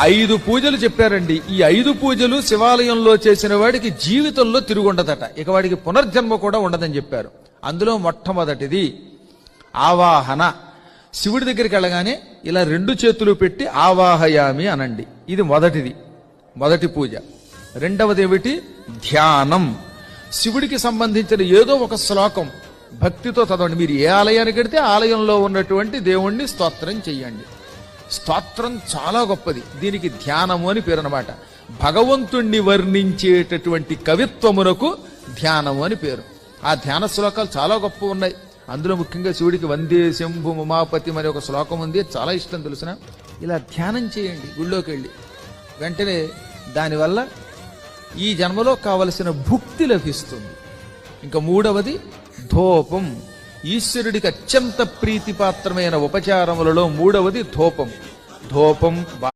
5 పూజలు చెప్పారండి. ఈ 5 పూజలు శివాలయంలో చేసిన వాడికి జీవితంలో తిరుగుండదట, ఇక వాడికి పునర్జన్మ కూడా ఉండదని చెప్పారు. అందులో మొట్టమొదటిది ఆవాహన. శివుడి దగ్గరికి వెళ్ళగానే ఇలా 2 చేతులు పెట్టి ఆవాహయామి అనండి. ఇది మొదటి పూజ. రెండవది ఏమిటి? ధ్యానం. శివుడికి సంబంధించిన ఏదో ఒక శ్లోకం భక్తితో చదవండి. మీరు ఏ ఆలయానికి వెడితే ఆలయంలో ఉన్నటువంటి దేవుణ్ణి స్తోత్రం చెయ్యండి. స్తోత్రం చాలా గొప్పది. దీనికి ధ్యానము అని పేరు అన్నమాట. భగవంతుణ్ణి వర్ణించేటటువంటి కవిత్వమునకు ధ్యానము అని పేరు. ఆ ధ్యాన శ్లోకాలు చాలా గొప్ప ఉన్నాయి. అందులో ముఖ్యంగా శివుడికి వందే శంభు ఉమాపతి అనే ఒక శ్లోకం ఉంది, చాలా ఇష్టం తెలుసిన. ఇలా ధ్యానం చేయండి గుళ్ళోకి వెళ్ళి. వెంటనే దానివల్ల ఈ జన్మలో కావలసిన భుక్తి లభిస్తుంది. ఇంకా మూడవది ధూపం. ఈశ్వరుడికి అత్యంత ప్రీతిపాత్రమైన ఉపచారములలో మూడవది ధూపం.